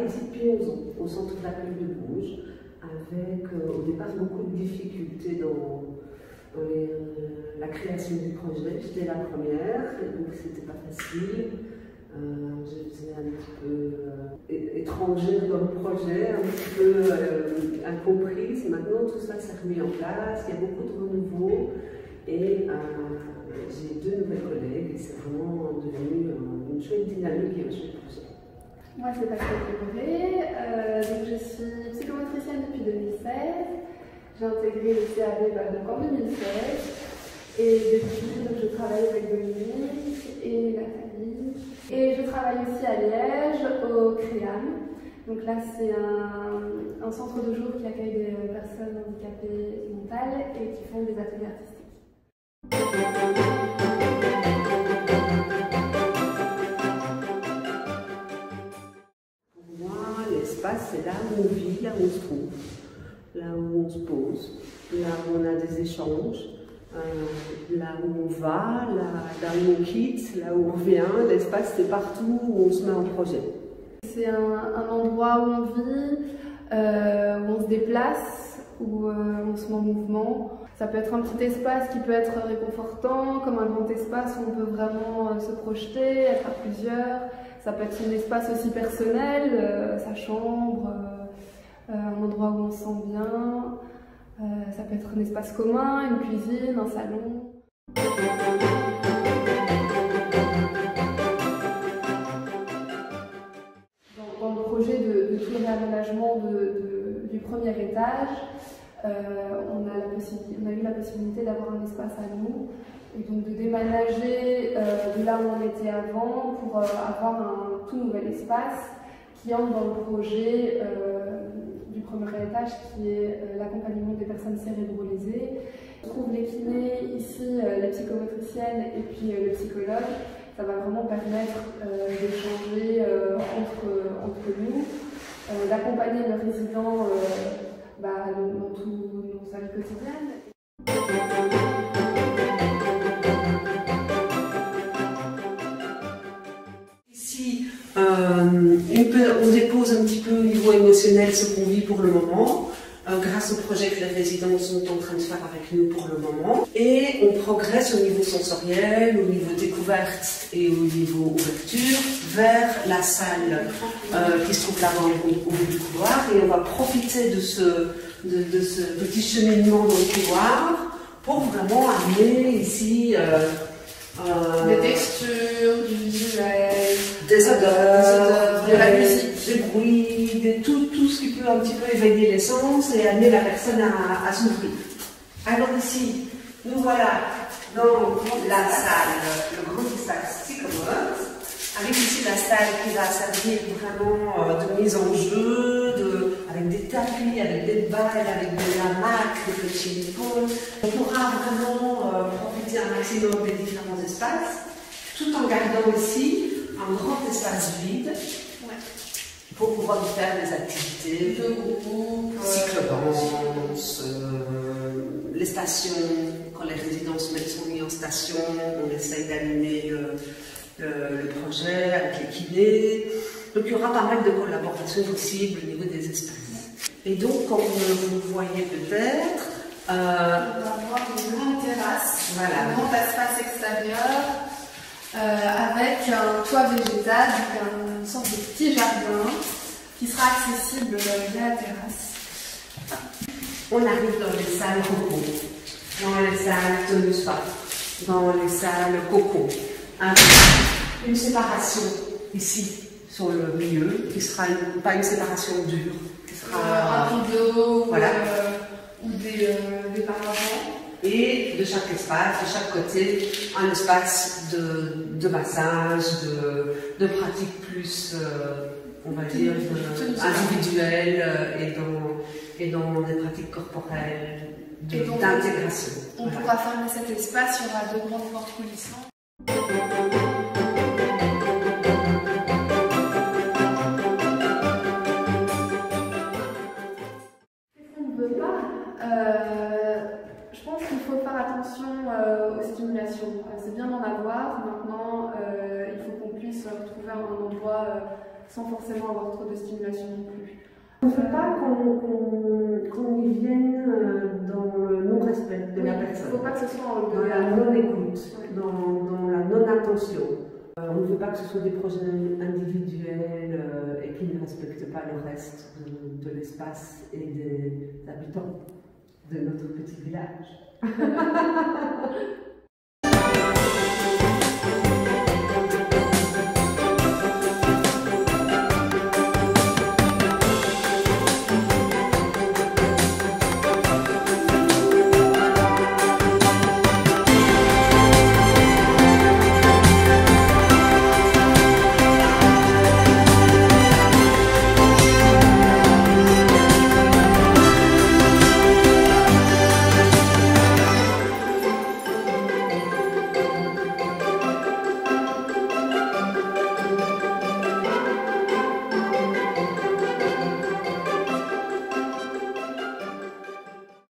ici depuis 11 ans, au centre d'accueil de Bourges, avec au départ beaucoup de difficultés dans la création du projet. J'étais la première, et donc c'était pas facile. Je faisais un petit peu étrangère dans le projet, un petit peu incomprise. Maintenant, tout ça s'est remis en place, il y a beaucoup de renouveau et j'ai 2 nouvelles collègues et c'est vraiment devenu une chouette dynamique et un chouette projet. Moi, c'est Pascal Pébré, donc je suis psychomotricienne depuis 2016. J'ai intégré le CAB donc en 2016 et depuis donc, je travaille avec Dominique et Nathalie. Et je travaille aussi à Liège, au CREAM. Donc là, c'est un centre de jour qui accueille des personnes handicapées mentales et qui font des ateliers artistiques. Pour moi, l'espace, c'est là où on vit, là où on se trouve, là où on se pose, là où on a des échanges. Là où on va, là où on quitte, là où on revient, l'espace c'est partout où on se met en projet. C'est un endroit où on vit, où on se déplace, où on se met en mouvement. Ça peut être un petit espace qui peut être réconfortant, comme un grand espace où on peut vraiment se projeter, être à plusieurs. Ça peut être un espace aussi personnel, sa chambre, un endroit où on se sent bien. Ça peut être un espace commun, une cuisine, un salon. Dans le projet de tout le réaménagement du premier étage, on a eu la possibilité d'avoir un espace à nous et donc de déménager de là où on était avant pour avoir un tout nouvel espace qui entre dans le projet du premier étage qui est l'accompagnement des personnes cérébrolésées. On trouve les kinés ici, les psychomotriciennes et puis le psychologue. Ça va vraiment permettre d'échanger entre nous, d'accompagner nos résidents dans toute sa vie quotidienne. Ici, on dépose un petit peu au niveau émotionnel ce qu'on vit pour le moment, grâce au projet que les résidents sont en train de faire avec nous pour le moment. Et on progresse au niveau sensoriel, au niveau découverte et au niveau ouverture vers la salle qui se trouve là-bas au bout du couloir. Et on va profiter de ce petit cheminement dans le couloir pour vraiment amener ici des textures, du visuel, des odeurs, de la musique, des bruits, tout ce qui peut un petit peu éveiller les sens et amener la personne à s'ouvrir. Alors ici, nous voilà dans la salle, le grand espace psychomote, avec ici la salle qui va servir vraiment de mise en jeu, avec des tapis, avec des balles, avec des hamacs, des petits épaules. On pourra vraiment profiter un maximum des différents espaces, tout en gardant ici un grand espace vide pour pouvoir faire des activités de groupe, cyclodance, les stations, quand les résidents sont mis en station, on essaye d'animer le projet avec les kinés. Donc il y aura pas mal de collaborations possibles au niveau des espaces. Et donc, comme vous voyez peut-être, on va avoir une grande terrasse, un grand espace extérieur avec un toit végétal, donc une sorte de petit jardin qui sera accessible via la terrasse. On arrive dans les salles coco, dans les salles tonus spa, dans les salles coco. Une séparation ici sur le milieu qui sera pas une séparation dure. Un rideau voilà. Ou des paravents. Et de chaque espace, de chaque côté, un espace de massage, de pratiques plus, on va dire, individuelles et dans des pratiques corporelles, d'intégration. On pourra fermer cet espace, il y aura 2 grandes portes coulissantes. Je pense qu'il faut faire attention aux stimulations. C'est bien d'en avoir. Maintenant, il faut qu'on puisse retrouver un endroit sans forcément avoir trop de stimulation non plus. On ne veut pas qu'on y vienne dans le non-respect de la personne. Il ne faut pas que ce soit en dans la non-écoute, dans la non-attention. On ne veut pas que ce soit des projets individuels et qui ne respectent pas le reste de l'espace et des habitants de notre petit village.